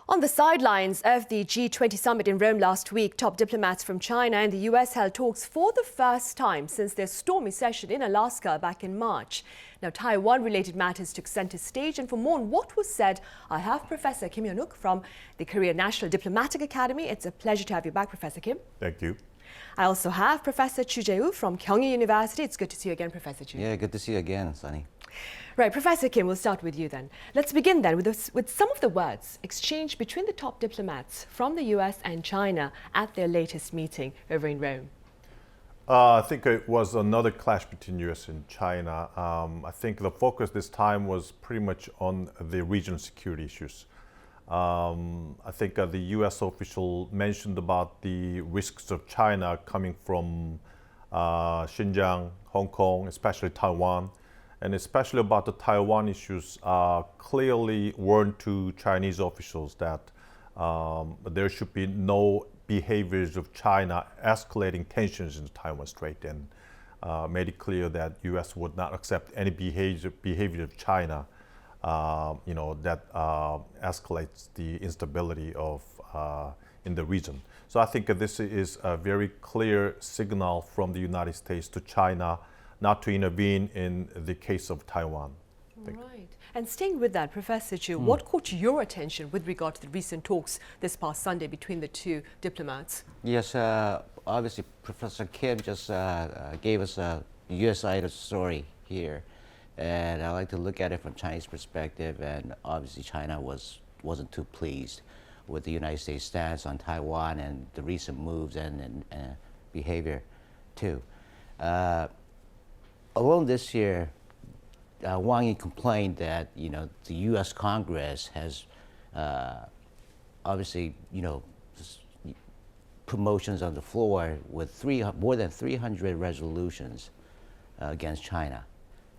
On the sidelines of the G20 Summit in Rome last week, top diplomats from China and the US held talks for the first time since their stormy session in Alaska back in March. Now, Taiwan-related matters took center stage, and for more on what was said, I have Professor Kim Hyun-wook from the Korea National Diplomatic Academy. It's a pleasure to have you back, Professor Kim. Thank you. I also have Professor Chu Jae-woo from Kyung University. It's good to see you again, Professor Chu. Yeah, good to see you again, Sunny. Right, Professor Kim, we'll start with you then. Let's begin then with some of the words exchanged between the top diplomats from the US and China at their latest meeting over in Rome. I think it was another clash between US and China. I think the focus this time was pretty much on the regional security issues. I think the US official mentioned about the risks of China coming from Xinjiang, Hong Kong, especially Taiwan. And especially about the Taiwan issues, clearly warned to Chinese officials that there should be no behaviors of China escalating tensions in the Taiwan Strait, and made it clear that U.S. would not accept any behavior of China, that escalates the instability of in the region. So I think this is a very clear signal from the United States to China not to intervene in the case of Taiwan. Right. And staying with that, Professor Chu, what caught your attention with regard to the recent talks this past Sunday between the two diplomats? Yes, obviously Professor Kim just gave us a US side of the story here. And I like to look at it from Chinese perspective, and obviously China wasn't too pleased with the United States stance on Taiwan and the recent moves and behavior too. Alone this year, Wang Yi complained that the U.S. Congress has obviously put motions on the floor with more than 300 resolutions against China,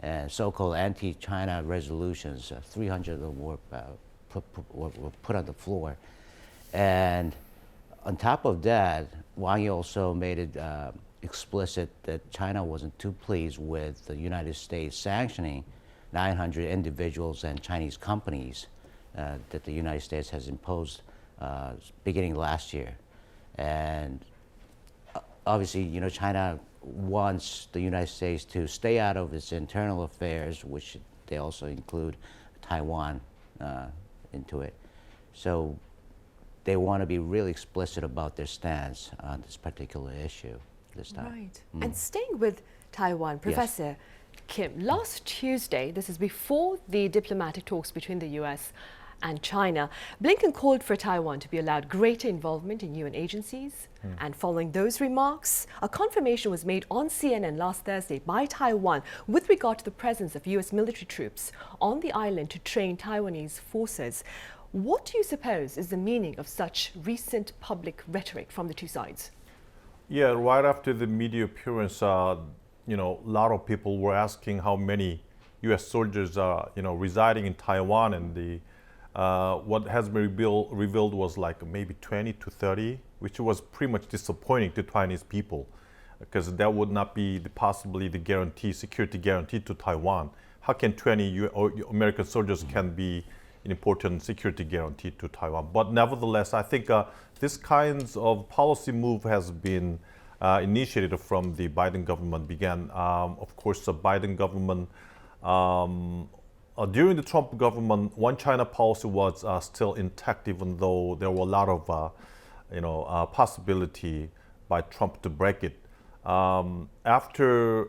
and so-called anti-China resolutions. 300 of them were put on the floor, and on top of that, Wang Yi also made it explicit that China wasn't too pleased with the United States sanctioning 900 individuals and Chinese companies that the United States has imposed beginning last year. And obviously, China wants the United States to stay out of its internal affairs, which they also include Taiwan into it. So they want to be really explicit about their stance on this particular issue this time. Right. And staying with Taiwan, Professor Kim, last Tuesday, this is before the diplomatic talks between the US and China, Blinken called for Taiwan to be allowed greater involvement in UN agencies. And following those remarks, a confirmation was made on CNN last Thursday by Taiwan with regard to the presence of US military troops on the island to train Taiwanese forces. What do you suppose is the meaning of such recent public rhetoric from the two sides? Yeah, right after the media appearance, a lot of people were asking how many U.S. soldiers are, residing in Taiwan, and the what has been revealed was like maybe 20 to 30, which was pretty much disappointing to Chinese people, because that would not be possibly the security guarantee to Taiwan. How can 20 American soldiers can be an important security guarantee to Taiwan? But nevertheless, I think this kinds of policy move has been initiated from the Biden government. Of course, the Biden government, during the Trump government, one China policy was still intact, even though there were a lot of, possibility by Trump to break it. After,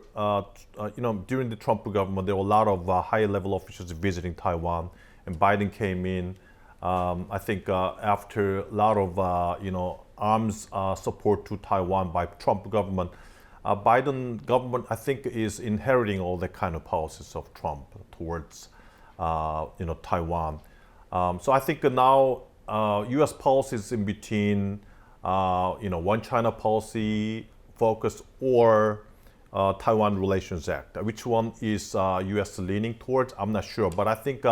during the Trump government, there were a lot of high-level officials visiting Taiwan, and Biden came in. I think after a lot of arms support to Taiwan by Trump government, Biden government I think is inheriting all the kind of policies of Trump towards Taiwan. So I think now U.S. policies in between one China policy focus or Taiwan Relations Act. Which one is U.S. leaning towards? I'm not sure, but I think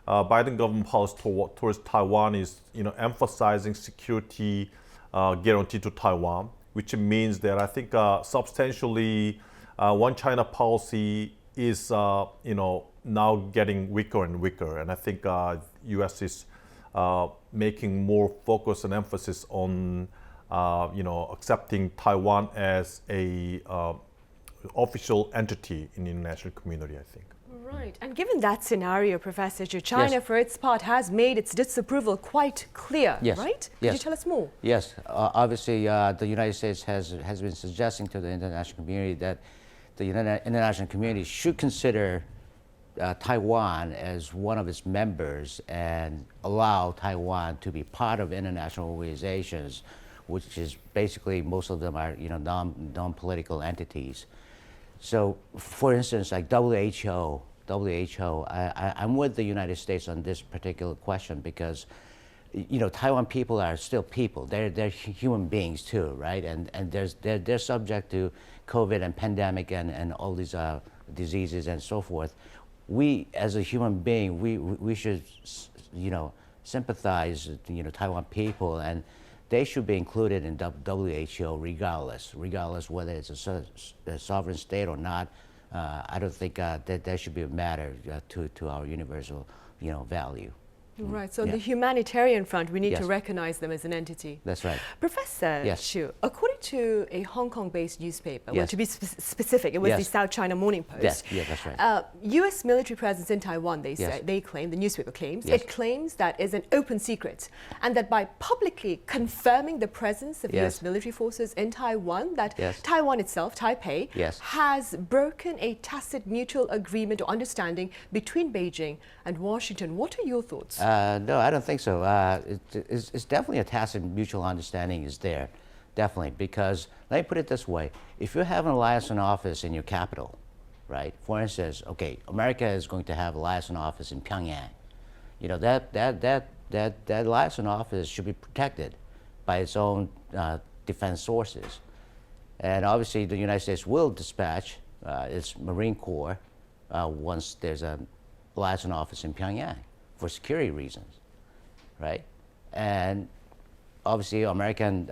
Biden government policy towards Taiwan is emphasizing security guarantee to Taiwan, which means that I think substantially one China policy is now getting weaker and weaker, and I think U.S. is making more focus and emphasis on accepting Taiwan as a official entity in the international community, I think. Right. And given that scenario, Professor Zhu, China, for its part, has made its disapproval quite clear, right? Could you tell us more? Yes. Obviously, the United States has been suggesting to the international community that the international community should consider Taiwan as one of its members and allow Taiwan to be part of international organizations, which is basically most of them are non-political entities. So, for instance, like WHO, I'm with the United States on this particular question because, Taiwan people are still people. They're human beings too, right? And they're subject to COVID and pandemic and all these diseases and so forth. We, as a human being, we should, sympathize, Taiwan people, and they should be included in WHO regardless whether it's a sovereign state or not. I don't think that should be a matter to our universal, value. Right, so on the humanitarian front, we need to recognize them as an entity. That's right. Professor Xu, according to a Hong Kong-based newspaper, well, to be specific, it was the South China Morning Post. Yeah, that's right. U.S. military presence in Taiwan, they claim, the newspaper claims, it claims that is an open secret, and that by publicly confirming the presence of U.S. military forces in Taiwan, that Taiwan itself, Taipei, has broken a tacit mutual agreement or understanding between Beijing and Washington. What are your thoughts? No, I don't think so. It's definitely a tacit mutual understanding is there, definitely, because let me put it this way. If you have an liaison office in your capital, right, for instance, okay, America is going to have a liaison office in Pyongyang. That liaison office should be protected by its own defense sources. And obviously the United States will dispatch its Marine Corps once there's a liaison office in Pyongyang, for security reasons, right? And obviously, American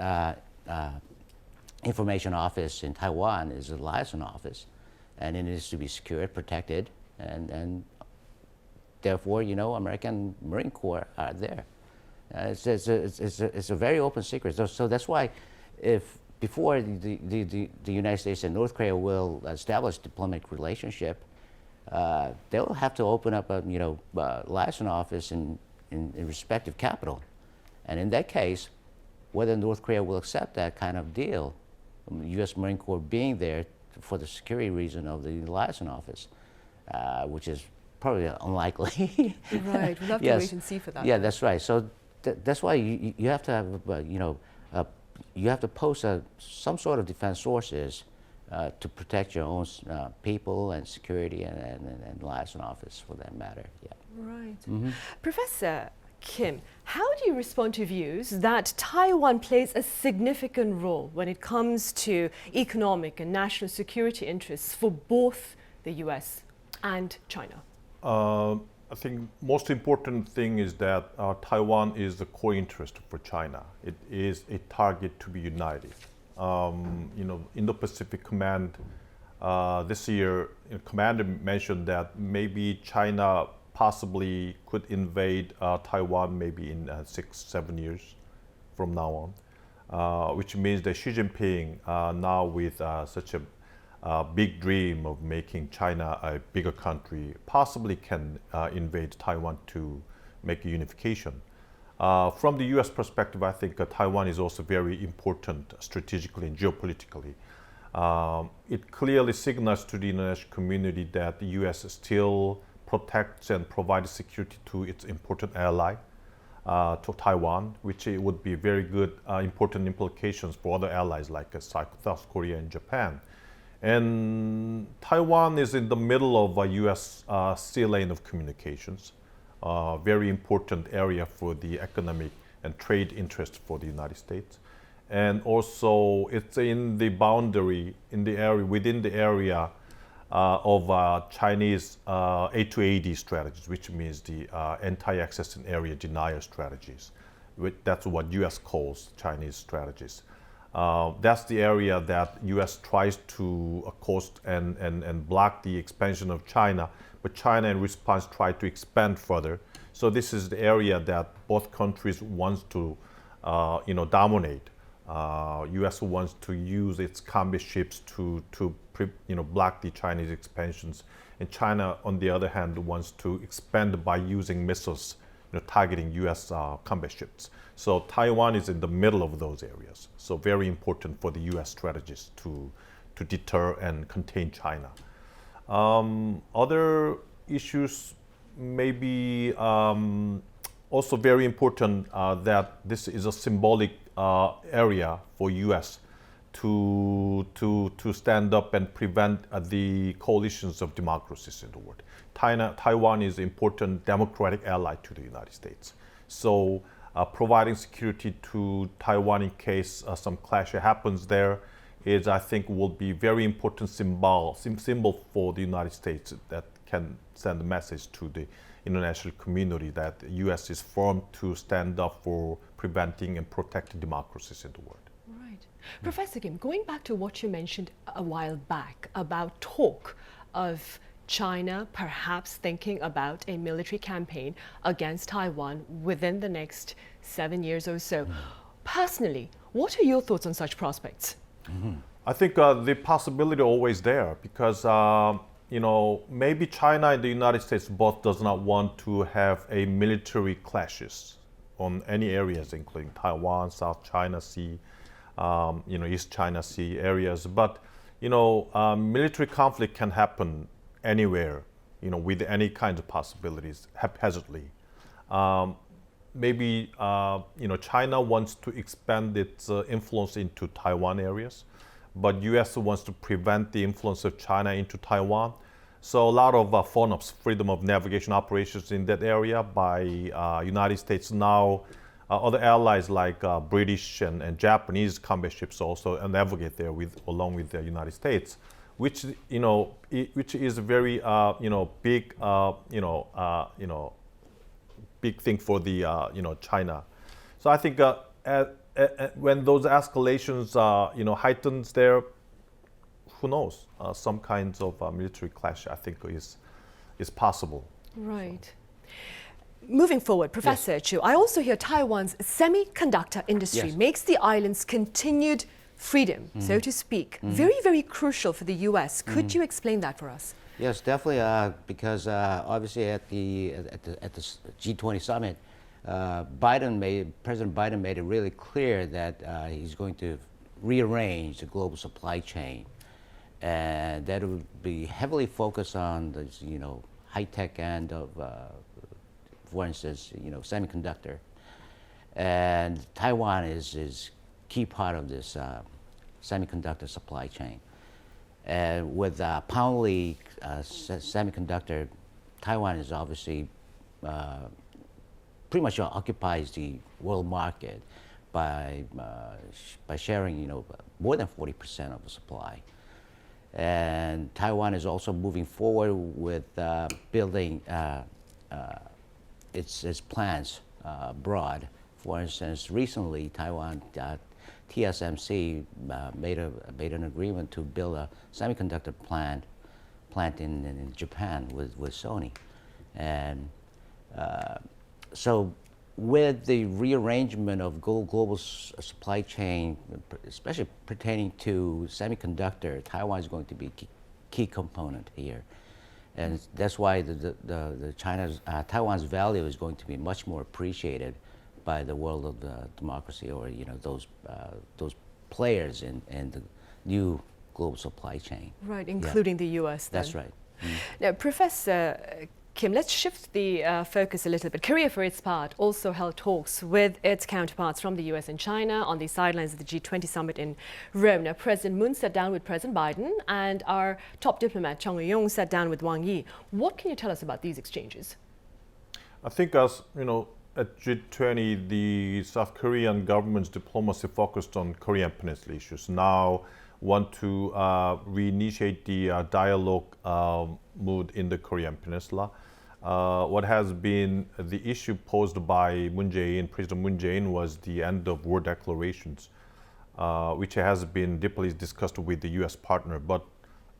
Information Office in Taiwan is a liaison office, and it needs to be secured, protected, and therefore, American Marine Corps are there. It's a very open secret. So that's why, if before the United States and North Korea will establish diplomatic relationship, they'll have to open up a liaison office in respective capital, and in that case, whether North Korea will accept that kind of deal, U.S. Marine Corps being there for the security reason of the liaison office, which is probably unlikely. Right, we'll have to wait and see for that. Yeah, that's right. So that's why you have to have you have to post some sort of defense sources to protect your own people and security and liaison office for that matter. Yeah. Right. Professor Kim, how do you respond to views that Taiwan plays a significant role when it comes to economic and national security interests for both the US and China? I think most important thing is that Taiwan is the core interest for China. It is a target to be united. Indo-Pacific Command this year, Commander mentioned that maybe China possibly could invade Taiwan maybe in 6-7 years from now on, which means that Xi Jinping now with such a big dream of making China a bigger country possibly can invade Taiwan to make a unification. From the US perspective, I think Taiwan is also very important strategically and geopolitically. It clearly signals to the international community that the US still protects and provides security to its important ally, to Taiwan, which it would be very good, important implications for other allies like South Korea and Japan. And Taiwan is in the middle of a US sea lane of communications. Very important area for the economic and trade interest for the United States. And also it's in the boundary, within the area of Chinese A2AD strategies, which means the anti-access and area denial strategies. That's what US calls Chinese strategies. That's the area that US tries to coast and block the expansion of China, but China in response tried to expand further. So this is the area that both countries wants to, dominate. U.S. wants to use its combat ships to block the Chinese expansions, and China, on the other hand, wants to expand by using missiles, targeting U.S. combat ships. So Taiwan is in the middle of those areas. So very important for the U.S. strategies to deter and contain China. Other issues may be also very important that this is a symbolic area for U.S. to stand up and prevent the coalitions of democracies in the world. Taiwan is an important democratic ally to the United States. So providing security to Taiwan in case some clash happens there is, I think, will be very important symbol for the United States that can send a message to the international community that the U.S. is firm to stand up for preventing and protecting democracies in the world. Right. Professor Kim, going back to what you mentioned a while back about talk of China perhaps thinking about a military campaign against Taiwan within the next 7 years or so. Personally, what are your thoughts on such prospects? I think the possibility always there because maybe China and the United States both does not want to have a military clashes on any areas, including Taiwan, South China Sea, East China Sea areas. But military conflict can happen anywhere, with any kind of possibilities haphazardly. Maybe China wants to expand its influence into Taiwan areas, but U.S. wants to prevent the influence of China into Taiwan. So a lot of FONOPs, freedom of navigation operations in that area by United States now. Other allies like British and Japanese combat ships also navigate there along with the United States, which is a very big big thing for the China. So I think when those escalations heightens there, who knows? Some kinds of military clash, I think, is possible. Right. Moving forward, Professor Chu, I also hear Taiwan's semiconductor industry makes the island's continued freedom, so to speak, very, very crucial for the U.S. Could you explain that for us? Yes, definitely, because obviously at the G20 Summit, President Biden made it really clear that he's going to rearrange the global supply chain, and that it would be heavily focused on the high-tech end of, for instance, semiconductor, and Taiwan is key part of this semiconductor supply chain. And with Poundly semiconductor, Taiwan is obviously pretty much occupies the world market by sharing more than 40% of the supply. And Taiwan is also moving forward with building its plans abroad. For instance, recently Taiwan TSMC made an agreement to build a semiconductor plant in Japan with Sony, and so with the rearrangement of global supply chain, especially pertaining to semiconductor, Taiwan is going to be a key component here, and that's why Taiwan's value is going to be much more appreciated by the world of democracy, or those players in the new global supply chain. Right, including the U.S. then. That's right. Now, Professor Kim, let's shift the focus a little bit. Korea, for its part, also held talks with its counterparts from the U.S. and China on the sidelines of the G20 Summit in Rome. Now, President Moon sat down with President Biden, and our top diplomat, Chung Eui-yong, sat down with Wang Yi. What can you tell us about these exchanges? I think, as at G20, the South Korean government's diplomacy focused on Korean Peninsula issues. Now want to reinitiate the dialogue mood in the Korean Peninsula. What has been the issue posed by President Moon Jae-in, was the end of war declarations, which has been deeply discussed with the U.S. partner, but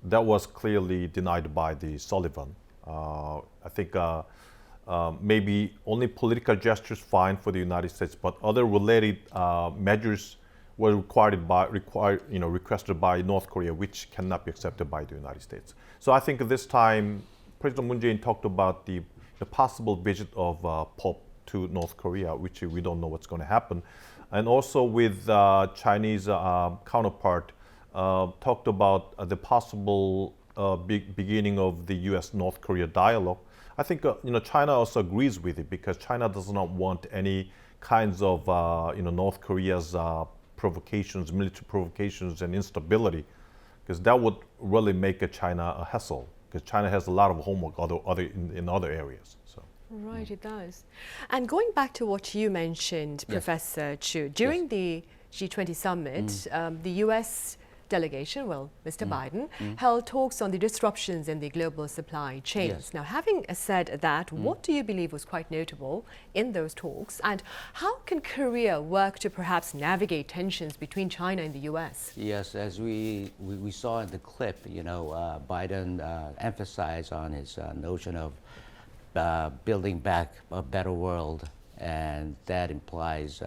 that was clearly denied by the Sullivan. I think maybe only political gestures fine for the United States, but other related measures were requested by North Korea, which cannot be accepted by the United States. So I think this time, President Moon Jae-in talked about the possible visit of Pope to North Korea, which we don't know what's going to happen. And also with Chinese counterpart, talked about the possible beginning of the U.S.-North Korea dialogue. I think China also agrees with it, because China does not want any kinds of North Korea's provocations, military provocations, and instability, because that would really make China a hassle, because China has a lot of homework in other areas. So. Right, it does. And going back to what you mentioned, Yes. Professor Chu, during the G20 Summit, the US delegation, well, Mr. Biden, held talks on the disruptions in the global supply chains. Yes. Now, having said that, what do you believe was quite notable in those talks, and how can Korea work to perhaps navigate tensions between China and the US? Yes, as we saw in the clip, Biden emphasized on his notion of building back a better world, and that implies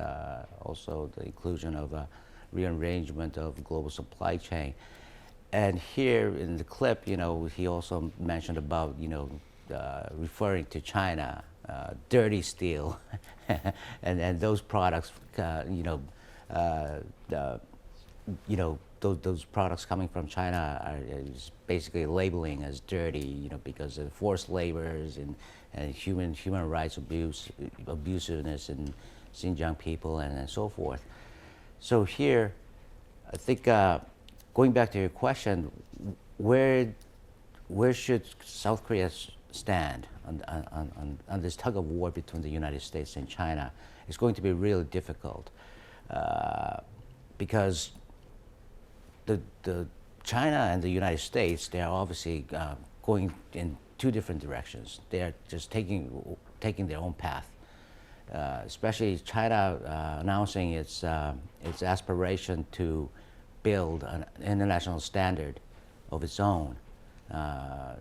also the inclusion of a rearrangement of global supply chain. And here in the clip, he also mentioned about, referring to China, dirty steel, and those products, those products coming from China is basically labeling as dirty, because of forced labors and human rights abusiveness in Xinjiang people and so forth. So here, I think going back to your question, where should South Korea stand on this tug of war between the United States and China? It's going to be really difficult because the China and the United States, they are obviously going in two different directions. They are just taking their own path. Especially China announcing its aspiration to build an international standard of its own,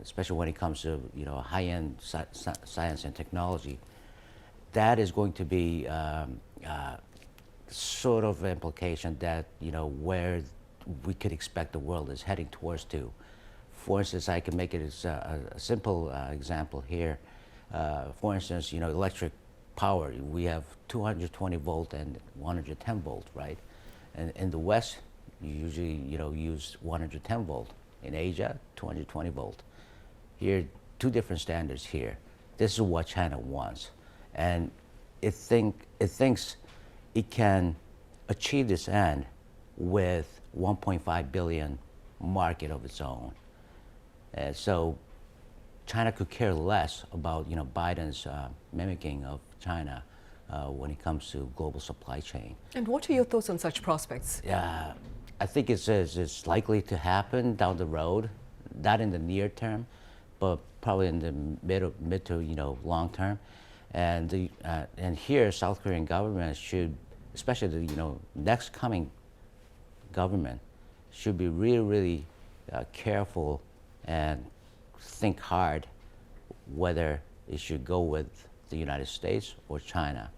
especially when it comes to high-end science and technology. That is going to be sort of implication that where we could expect the world is heading towards to. For instance, I can make it as a simple example here. For instance, electric power, we have 220 volt and 110 volt, right? And in the West, you usually use 110 volt. In Asia, 220 volt. Here, two different standards here. This is what China wants, and it thinks it can achieve this end with 1.5 billion market of its own. So China could care less about Biden's mimicking of China when it comes to global supply chain. And what are your thoughts on such prospects? I think it's likely to happen down the road, not in the near term, but probably in the mid to long term. And here, South Korean government should, especially the next coming government, should be really careful and think hard whether it should go with the United States or China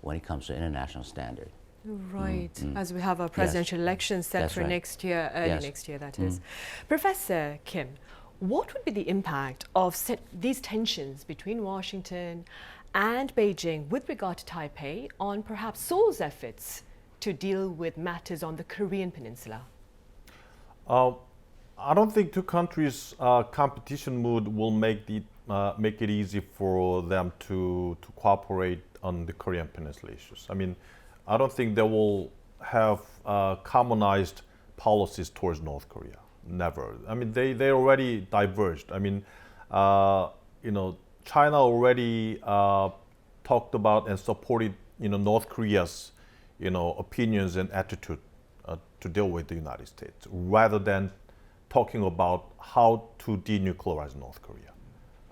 when it comes to international standard. Right, as we have our presidential elections set for next year, early next year, that is. Professor Kim, what would be the impact of these tensions between Washington and Beijing with regard to Taipei on perhaps Seoul's efforts to deal with matters on the Korean Peninsula? I don't think two countries' competition mood will make it easy for them to cooperate on the Korean Peninsula issues. I mean, I don't think they will have commonized policies towards North Korea. Never. I mean, they already diverged. I mean, China already talked about and supported North Korea's opinions and attitude to deal with the United States, rather than talking about how to denuclearize North Korea.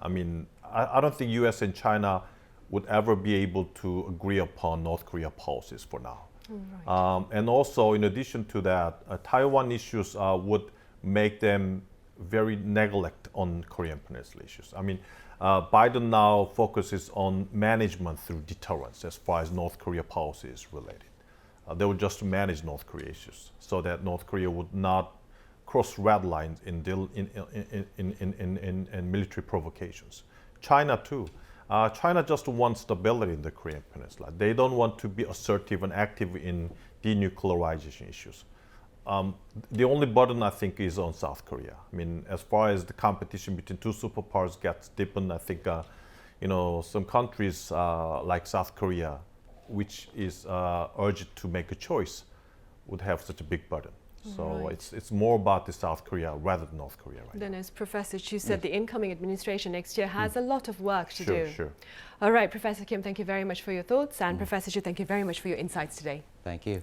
I mean, I don't think U.S. and China would ever be able to agree upon North Korea policies for now. Right. And also, in addition to that, Taiwan issues would make them very neglect on Korean Peninsula issues. I mean, Biden now focuses on management through deterrence as far as North Korea policy is related. They will just manage North Korea issues so that North Korea would not cross red lines in military provocations. China too. China just wants stability in the Korean Peninsula. They don't want to be assertive and active in denuclearization issues. The only burden I think is on South Korea. I mean, as far as the competition between two superpowers gets deepened, I think some countries like South Korea, which is urged to make a choice, would have such a big burden. So it's more about the South Korea rather than North Korea right Then, now. as Professor Chu said, the incoming administration next year has a lot of work to do. Sure. All right, Professor Kim, thank you very much for your thoughts, and Professor Chu, thank you very much for your insights today. Thank you.